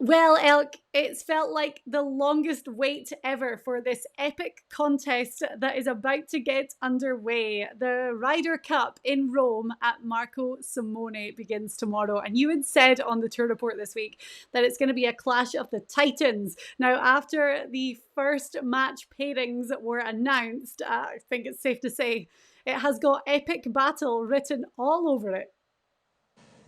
Well, Elk, it's felt like the longest wait ever for this epic contest that is about to get underway. The Ryder Cup in Rome at Marco Simone begins tomorrow. And you had said on the tour report this week that it's going to be a clash of the titans. Now, after the first match pairings were announced, I think it's safe to say it has got epic battle written all over it.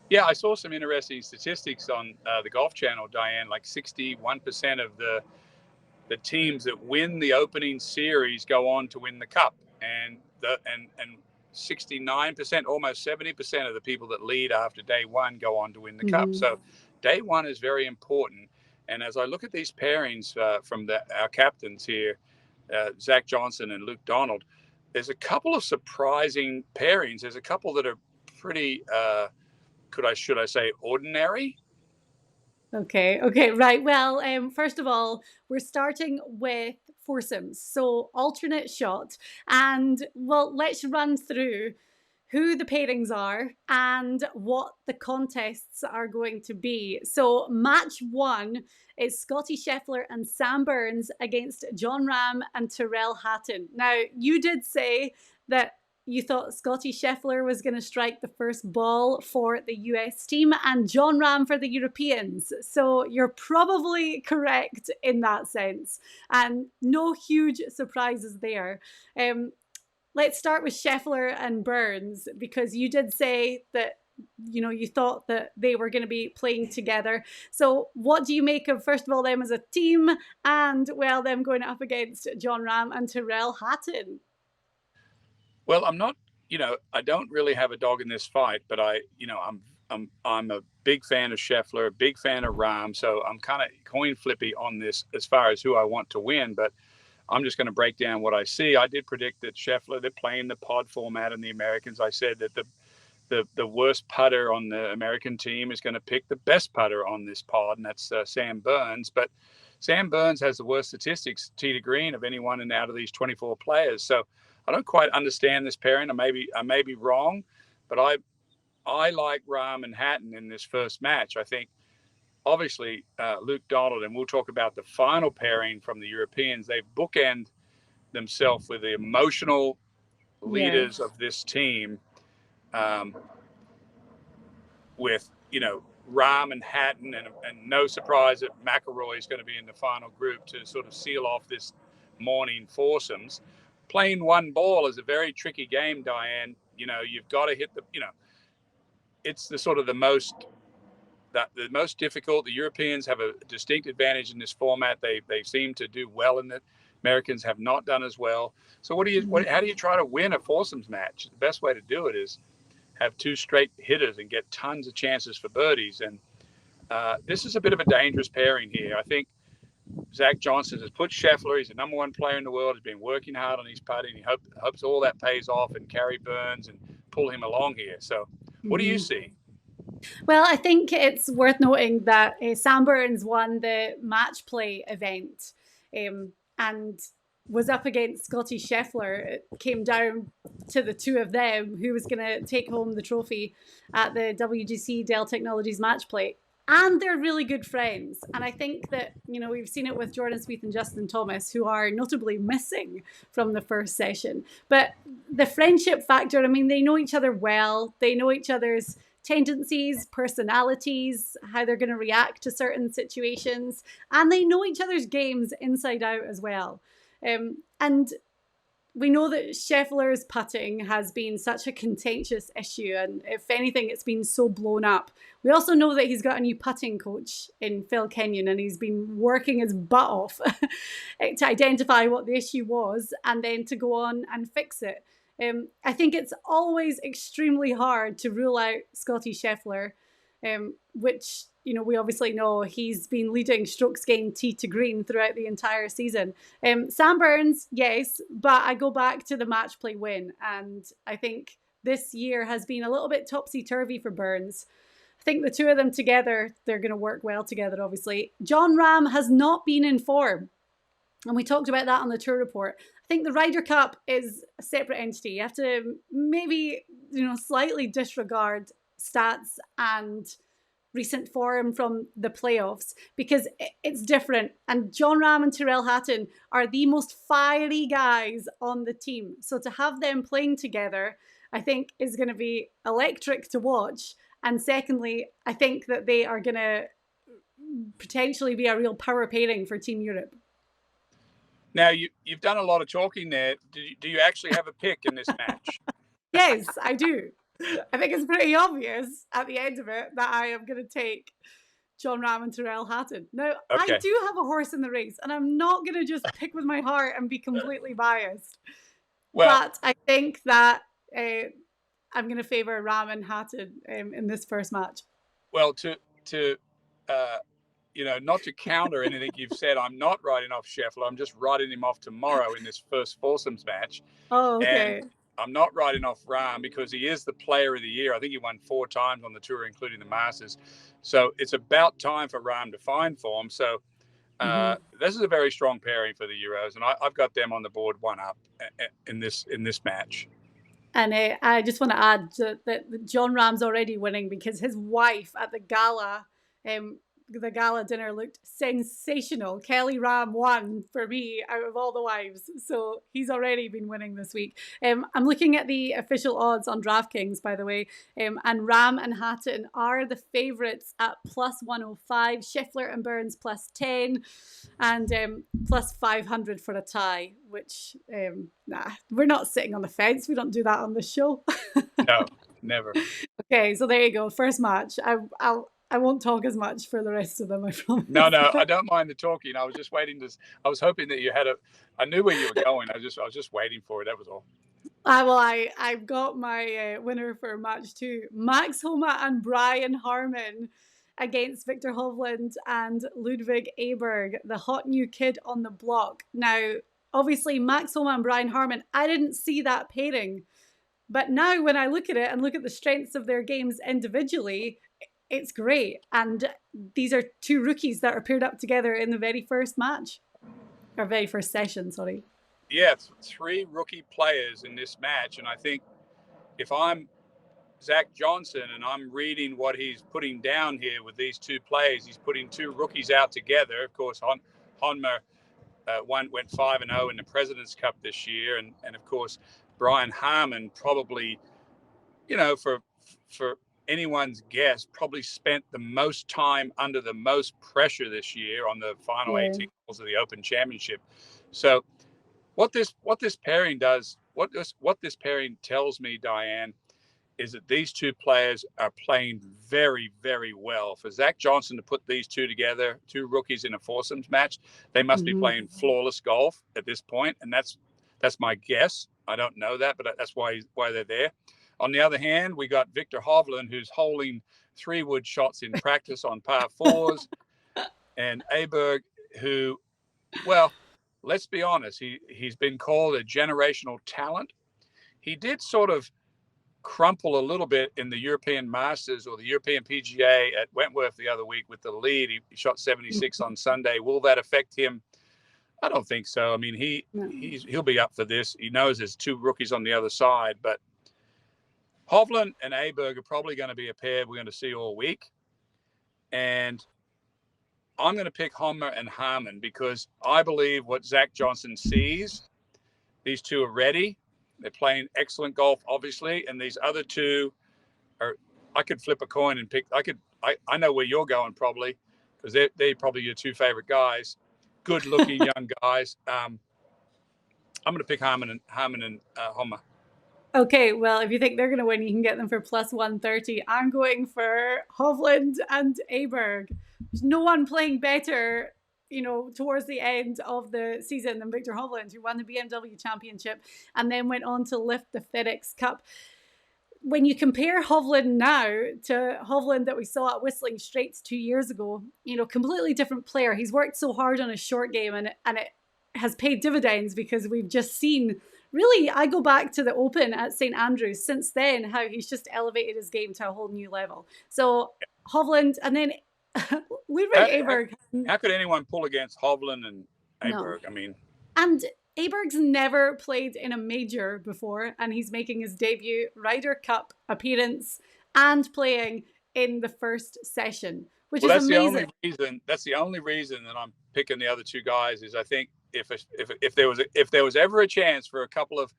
Yeah, I saw some interesting statistics on the Golf Channel, Diane. Like 61% of the teams that win the opening series go on to win the Cup, and 69%, almost 70% of the people that lead after day one go on to win the Cup. So day one is very important. And as I look at these pairings from our captains here, Zach Johnson and Luke Donald, there's a couple of surprising pairings. There's a couple that are pretty. Should I say ordinary? Okay, right. Well, first of all, we're starting with foursomes, so alternate shot. And well, let's run through who the pairings are and what the contests are going to be. So match one is Scotty Scheffler and Sam Burns against Jon Rahm and Tyrrell Hatton. Now, you did say that you thought Scotty Scheffler was going to strike the first ball for the US team and Jon Rahm for the Europeans. So you're probably correct in that sense. And no huge surprises there. Let's start with Scheffler and Burns, because you did say that, you know, you thought that they were going to be playing together. So what do you make of, first of all, them as a team and, well, them going up against Jon Rahm and Tyrrell Hatton? Well, I'm not, I don't really have a dog in this fight, but I'm a big fan of Scheffler, a big fan of Rahm, so I'm kind of coin flippy on this as far as who I want to win. But I'm just going to break down what I see. I did predict that Scheffler, they're playing the pod format in the Americans. I said that the worst putter on the American team is going to pick the best putter on this pod, and that's Sam Burns. But Sam Burns has the worst statistics, tee to green, of anyone and out of these 24 players. So I don't quite understand this pairing. I may be wrong, but I like Rahm and Hatton in this first match. I think, obviously, Luke Donald, and we'll talk about the final pairing from the Europeans. They've bookend themselves with the emotional leaders of this team, with Rahm and Hatton, and no surprise that McIlroy is going to be in the final group to sort of seal off this morning foursomes. Playing one ball is a very tricky game, Diane. You've got to hit it's the most difficult. The Europeans have a distinct advantage in this format. They seem to do well in it. Americans have not done as well. So how do you try to win a foursomes match? The best way to do it is have two straight hitters and get tons of chances for birdies. And this is a bit of a dangerous pairing here. I think Zach Johnson has put Scheffler. He's the number one player in the world. He's been working hard on his putting. He hopes all that pays off and carry Burns and pull him along here. So what do you see? Well, I think it's worth noting that Sam Burns won the match play event and was up against Scotty Scheffler. It came down to the two of them who was going to take home the trophy at the WGC Dell Technologies match play. And they're really good friends. And I think that, we've seen it with Jordan Spieth and Justin Thomas, who are notably missing from the first session. But the friendship factor, they know each other well. They know each other's tendencies, personalities, how they're going to react to certain situations. And they know each other's games inside out as well. And we know that Scheffler's putting has been such a contentious issue, and if anything, it's been so blown up. We also know that he's got a new putting coach in Phil Kenyon, and he's been working his butt off to identify what the issue was and then to go on and fix it. I think it's always extremely hard to rule out Scotty Scheffler, which, we obviously know he's been leading strokes gained tee to green throughout the entire season. Sam Burns, yes, but I go back to the match play win. And I think this year has been a little bit topsy-turvy for Burns. I think the two of them together, they're going to work well together, obviously. Jon Rahm has not been in form. And we talked about that on the tour report. I think the Ryder Cup is a separate entity. You have to maybe, slightly disregard stats and recent form from the playoffs, because it's different. And John Ram and Tyrrell Hatton are the most fiery guys on the team. So to have them playing together, I think is going to be electric to watch. And secondly, I think that they are going to potentially be a real power pairing for Team Europe. Now, you've done a lot of talking there. Do you actually have a pick in this match? Yes, I do. I think it's pretty obvious at the end of it that I am going to take John Ram and Tyrrell Hatton. Now, Okay. I do have a horse in the race, and I'm not going to just pick with my heart and be completely biased. Well, but I think that I'm going to favour Ram and Hatton in this first match. Well, not to counter anything you've said, I'm not writing off Scheffler. I'm just writing him off tomorrow in this first foursomes match. Oh, okay. And I'm not writing off Rahm because he is the player of the year. I think he won 4 times on the tour, including the Masters. So it's about time for Rahm to find form. So this is a very strong pairing for the Euros, and I've got them on the board 1-up in this match. And I just want to add that John Rahm's already winning because his wife at the gala dinner looked sensational. Kelly Ram won for me out of all the wives. So he's already been winning this week. I'm looking at the official odds on DraftKings, by the way. And Ram and Hatton are the favourites at plus 105. Scheffler and Burns plus 10. And plus 500 for a tie, which, we're not sitting on the fence. We don't do that on the show. No, never. Okay, so there you go. First match. I won't talk as much for the rest of them, I promise. No, I don't mind the talking. I was just waiting I was hoping that you had I knew where you were going. I was just waiting for it. That was all. I've got my winner for match 2. Max Homa and Brian Harman against Victor Hovland and Ludwig Aberg, the hot new kid on the block. Now, obviously, Max Homa and Brian Harman, I didn't see that pairing. But now when I look at it and look at the strengths of their games individually, it's great. And these are 2 rookies that are paired up together in the very first match. Or very first session, sorry. Yeah, 3 rookie players in this match. And I think if I'm Zach Johnson and I'm reading what he's putting down here with these 2 players, he's putting 2 rookies out together. Of course, Honma went 5-0 in the President's Cup this year. And of course, Brian Harman probably, for anyone's guess, probably spent the most time under the most pressure this year on the final 18 holes of the Open Championship. So what this pairing does, what this pairing tells me, Diane, is that these 2 players are playing very, very well. For Zach Johnson to put these 2 together, 2 rookies in a foursomes match, they must be playing flawless golf at this point, and that's my guess. I don't know that, but that's why they're there. On the other hand, we got Victor Hovland, who's holding 3-wood shots in practice on par 4s, and Aberg, who, well, let's be honest, he's been called a generational talent. He did sort of crumple a little bit in the European Masters or the European PGA at Wentworth the other week with the lead. He shot 76 on Sunday. Will that affect him? I don't think so. I mean, he'll be up for this. He knows there's 2 rookies on the other side, but Hovland and Aberg are probably going to be a pair we're going to see all week. And I'm going to pick Homer and Harman because I believe what Zach Johnson sees, these 2 are ready. They're playing excellent golf, obviously, and these other 2 are. I could flip a coin and pick. I know where you're going probably, because they're probably your 2 favorite guys, good-looking young guys. I'm going to pick Harman and Homer. Okay, well, if you think they're going to win, you can get them for plus 130. I'm going for Hovland and Aberg. There's no one playing better, towards the end of the season than Victor Hovland, who won the BMW Championship and then went on to lift the FedEx Cup. When you compare Hovland now to Hovland that we saw at Whistling Straits 2 years ago, completely different player. He's worked so hard on his short game and it has paid dividends because we've just seen, really, I go back to the Open at St. Andrews since then, how he's just elevated his game to a whole new level. So Hovland and then Ludwig Aberg. How could anyone pull against Hovland and Aberg? No. I mean, and Aberg's never played in a major before, and he's making his debut Ryder Cup appearance and playing in the first session, which Well, is that's the amazing. only reason. That's the only reason that I'm picking the other two guys is I think if there was ever a chance for a couple of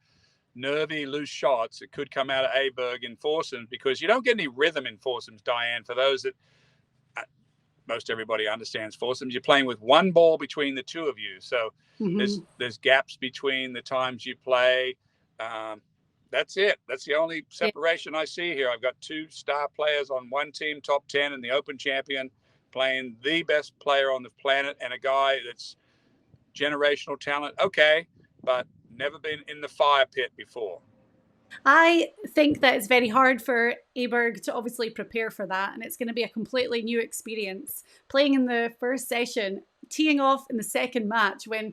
nervy loose shots, it could come out of Aberg in foursomes because you don't get any rhythm in foursomes, Diane. For those that most everybody understands foursomes, you're playing with one ball between the two of you, so there's gaps between the times you play. That's it. That's the only separation I see here. I've got two star players on one team, top 10, and the Open champion playing the best player on the planet, and a guy that's generational talent. Okay, but never been in the fire pit before. I think that it's very hard for Aberg to obviously prepare for that, and it's going to be a completely new experience. Playing in the first session, teeing off in the second match when,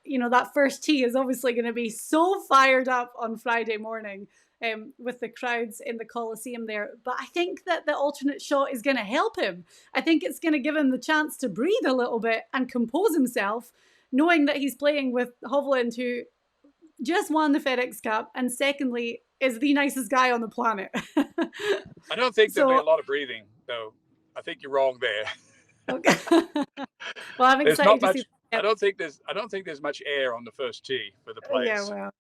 you know, that first tee is obviously going to be so fired up on Friday morning with the crowds in the Coliseum there. But I think that the alternate shot is going to help him. I think it's going to give him the chance to breathe a little bit and compose himself, knowing that he's playing with Hovland, who just won the FedEx Cup, and secondly, is the nicest guy on the planet. I don't think there'll be a lot of breathing, though. I think you're wrong there. Okay. Well, I'm There's excited not to much. see. I don't think there's much air on the first tee for the place. Yeah,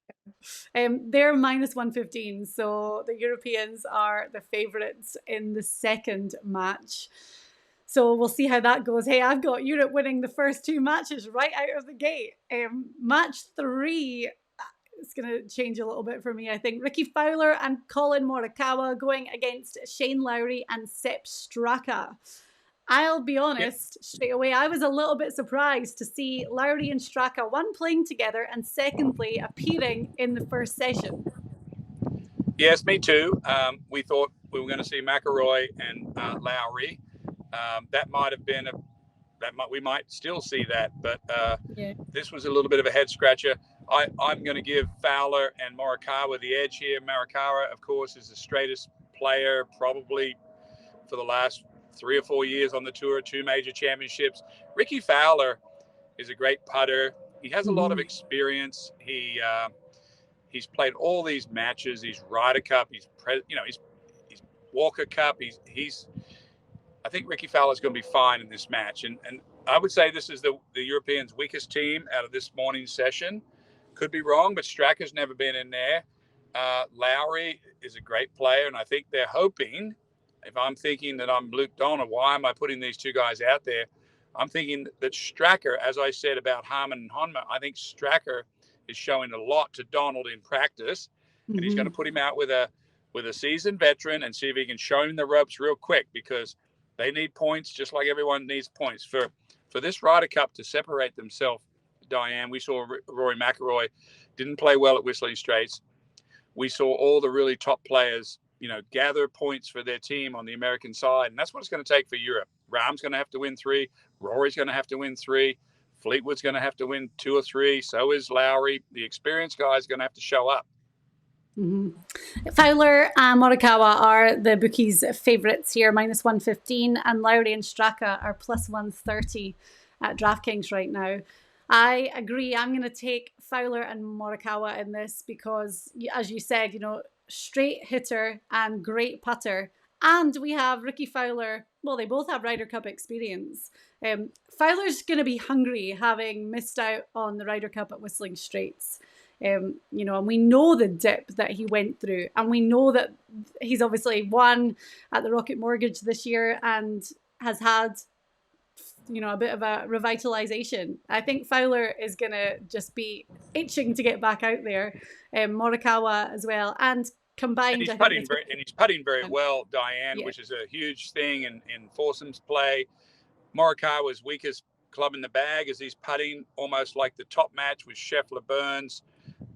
well, they're minus 115, so the Europeans are the favourites in the second match. So we'll see how that goes. Hey, I've got Europe winning the first two matches right out of the gate. Match 3, it's going to change a little bit for me, I think. Ricky Fowler and Colin Morikawa going against Shane Lowry and Sepp Straka. I'll be honest, straight away, I was a little bit surprised to see Lowry and Straka, one, playing together, and secondly, appearing in the first session. Yes, me too. We thought we were going to see McIlroy and Lowry. That might have been we might still see that, but this was a little bit of a head scratcher. I'm going to give Fowler and Morikawa the edge here. Morikawa, of course, is the straightest player probably for the last 3 or 4 years on the tour, 2 major championships. Ricky Fowler is a great putter. He has a lot of experience. He's played all these matches. He's Ryder Cup. He's Walker Cup. I think Ricky Fowler's going to be fine in this match. And I would say this is the Europeans' weakest team out of this morning's session. Could be wrong, but Straka's never been in there. Lowry is a great player, and I think they're hoping, if I'm thinking that I'm Luke Donald, why am I putting these two guys out there? I'm thinking that Straka, as I said about Harman and Honma, I think Straka is showing a lot to Donald in practice, and he's going to put him out with a seasoned veteran and see if he can show him the ropes real quick, because they need points just like everyone needs points. For this Ryder Cup to separate themselves, Diane, we saw Rory McIlroy didn't play well at Whistling Straits. We saw all the really top players, gather points for their team on the American side, and that's what it's going to take for Europe. Rahm's going to have to win 3. Rory's going to have to win 3. Fleetwood's going to have to win 2 or 3. So is Lowry. The experienced guys are going to have to show up. Fowler and Morikawa are the bookies' favourites here, minus 115, and Lowry and Straka are plus 130 at DraftKings right now. I agree. I'm going to take Fowler and Morikawa in this because, as you said, straight hitter and great putter. And we have Ricky Fowler. Well, they both have Ryder Cup experience. Fowler's going to be hungry, having missed out on the Ryder Cup at Whistling Straits. And we know the dip that he went through, and we know that he's obviously won at the Rocket Mortgage this year and has had a bit of a revitalization. I think Fowler is going to just be itching to get back out there. Morikawa as well, and combined, and he's putting very well, Diane, which is a huge thing in foursomes play. Morikawa's weakest club in the bag is he's putting, almost like the top match with Scheffler Burns.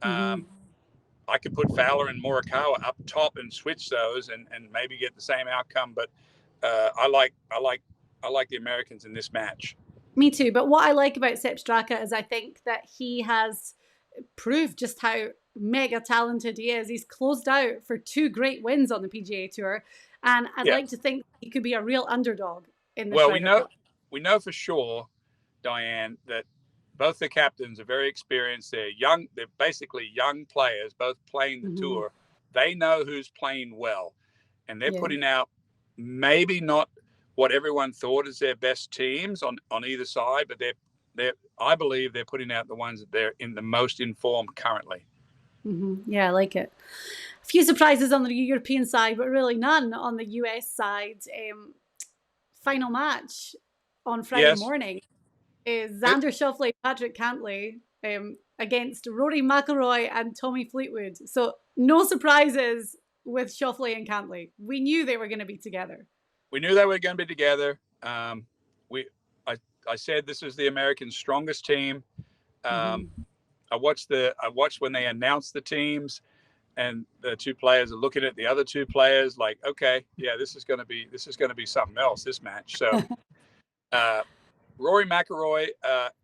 I could put Fowler and Morikawa up top and switch those and maybe get the same outcome, but I like the Americans in this match. Me too. But what I like about Sepp Straka is I think that he has proved just how mega talented he is. He's closed out for 2 great wins on the PGA Tour, and I'd like to think he could be a real underdog in this. Well, we know for sure, Diane, that both the captains are very experienced. They're young. They're basically young players, both playing the tour. They know who's playing well, and they're putting out maybe not what everyone thought is their best teams on either side, but I believe they're putting out the ones that they're in the most informed currently. Yeah, I like it. A few surprises on the European side, but really none on the US side. Final match on Friday Yes, morning is it, Xander Schauffele, Patrick Cantlay against Rory McIlroy and Tommy Fleetwood. So no surprises with Schauffele and Cantlay. We knew they were going to be together. we knew they were going to be together. We, I said this is the American strongest team. I watched when they announced the teams, and the two players are looking at the other two players like, okay, yeah, this is going to be something else, this match. So Rory McIlroy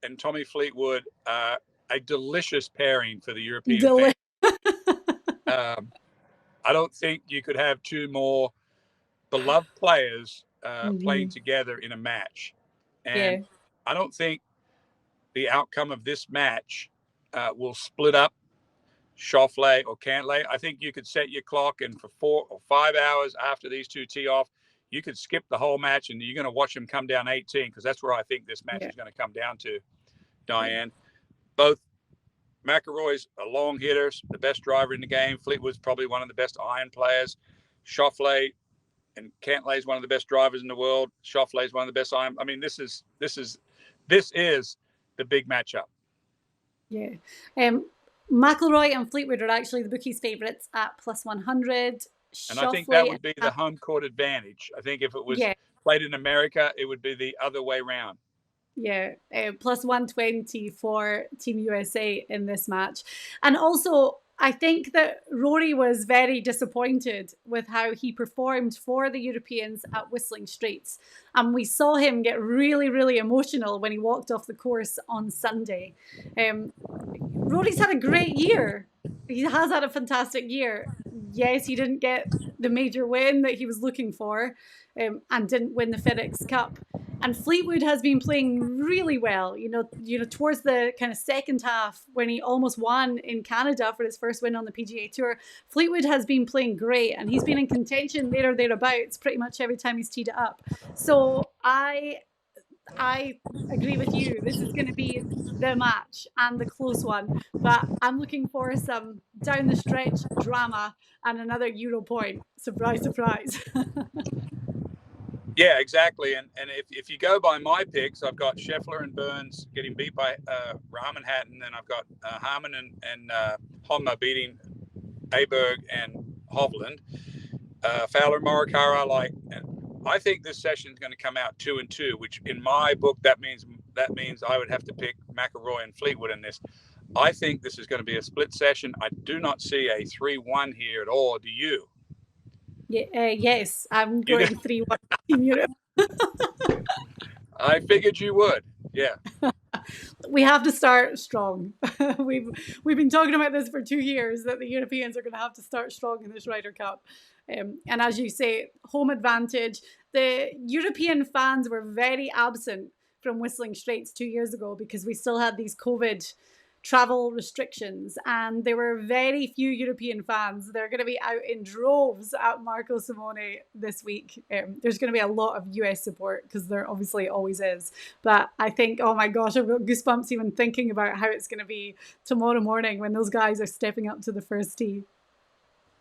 and Tommy Fleetwood are a delicious pairing for the European fans. I don't think you could have two more beloved players playing together in a match. And I don't think the outcome of this match will split up Schauffele or Cantlay. I think you could set your clock, and for 4 or 5 hours after these two tee off, you could skip the whole match, and you're going to watch them come down 18, because that's where I think this match is going to come down to, Diane. Both McIlroy's a long hitter, the best driver in the game. Fleetwood's probably one of the best iron players. Schauffele and Cantlay's one of the best drivers in the world. Schauffele's one of the best iron. I mean, this is the big matchup. Yeah. McIlroy and Fleetwood are actually the bookies' favourites at +100. And I think that would be the home court advantage. I think if it was played in America, it would be the other way around. Yeah, +120 for Team USA in this match. And also, I think that Rory was very disappointed with how he performed for the Europeans at Whistling Straits. And we saw him get really, really emotional when he walked off the course on Sunday. Rory's had a great year. He has had a fantastic year. Yes, he didn't get the major win that he was looking for, and didn't win the FedEx Cup. And Fleetwood has been playing really well, you know, towards the kind of second half when he almost won in Canada for his first win on the PGA Tour. Fleetwood has been playing great, and he's been in contention there or thereabouts pretty much every time he's teed it up. So I agree with you. This is going to be the match and the close one, but I'm looking for some down the stretch drama and another Euro point. Surprise, surprise. Yeah, exactly. And if you go by my picks, I've got Scheffler and Burns getting beat by Rahm and Hatton, and I've got Harman and Honma beating Aberg and Hovland. Fowler and Morikawa I like. And I think this session is going to come out 2-2, which in my book that means I would have to pick McIlroy and Fleetwood in this. I think this is going to be a split session. I do not see a 3-1 here at all. Do you? Yeah, yes, I'm going 3-1 Team Europe. I figured you would. Yeah. We have to start strong. We've been talking about this for 2 years, that the Europeans are going to have to start strong in this Ryder Cup. And as you say, home advantage. The European fans were very absent from Whistling Straits 2 years ago because we still had these COVID travel restrictions, and there were very few European fans. They're going to be out in droves at Marco Simone this week. There's going to be a lot of US support because there obviously always is. But I think, oh my gosh, I've got goosebumps even thinking about how it's going to be tomorrow morning when those guys are stepping up to the first tee.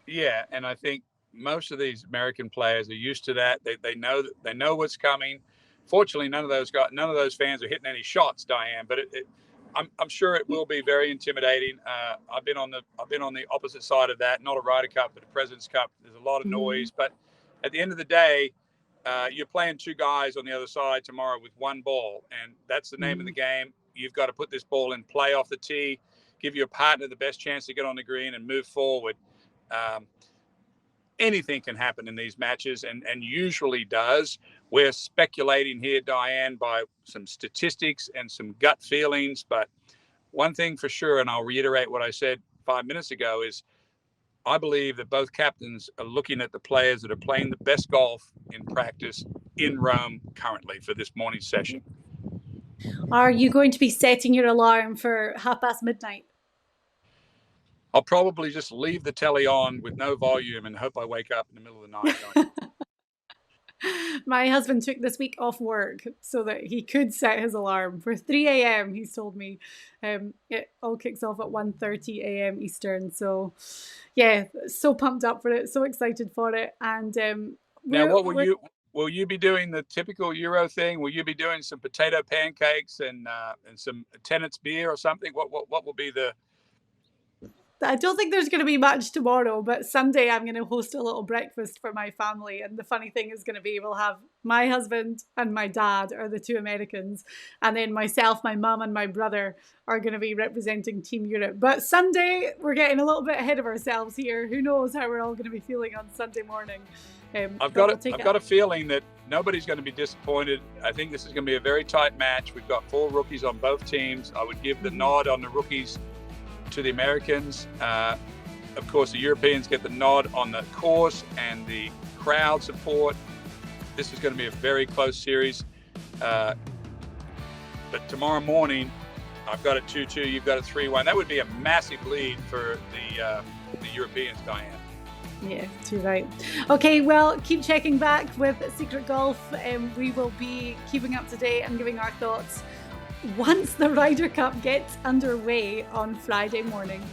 Yeah, and I think most of these American players are used to that. They know what's coming. Fortunately, none of those fans are hitting any shots, Diane. But I'm sure it will be very intimidating. I've been on the opposite side of that. Not a Ryder Cup, but a President's Cup. There's a lot of noise, but at the end of the day, you're playing two guys on the other side tomorrow with one ball, and that's the name of the game. You've got to put this ball in play off the tee, give your partner the best chance to get on the green and move forward. Anything can happen in these matches, and usually does. We're speculating here, Diane, by some statistics and some gut feelings. But one thing for sure, and I'll reiterate what I said 5 minutes ago, is I believe that both captains are looking at the players that are playing the best golf in practice in Rome currently for this morning's session. Are you going to be setting your alarm for midnight? I'll probably just leave the telly on with no volume and hope I wake up in the middle of the night. My husband took this week off work so that he could set his alarm for 3 a.m. He's told me. It all kicks off at 1:30 a.m. Eastern. So, yeah, so pumped up for it, so excited for it. And Now, what will you be doing the typical Euro thing? Will you be doing some potato pancakes and some Tennent's beer or something? What will be the? I don't think there's going to be much tomorrow, but Sunday I'm going to host a little breakfast for my family. And the funny thing is going to be we'll have my husband and my dad are the two Americans. And then myself, my mum and my brother are going to be representing Team Europe. But Sunday, we're getting a little bit ahead of ourselves here. Who knows how we're all going to be feeling on Sunday morning. I've got a feeling that nobody's going to be disappointed. I think this is going to be a very tight match. We've got 4 rookies on both teams. I would give the nod on the rookies to the Americans. Of course, the Europeans get the nod on the course and the crowd support. This is going to be a very close series. But tomorrow morning, I've got a 2-2, you've got a 3-1. That would be a massive lead for the Europeans, Diane. Yeah, too right. Okay, well, keep checking back with Secret Golf. We will be keeping up to date and giving our thoughts once the Ryder Cup gets underway on Friday morning.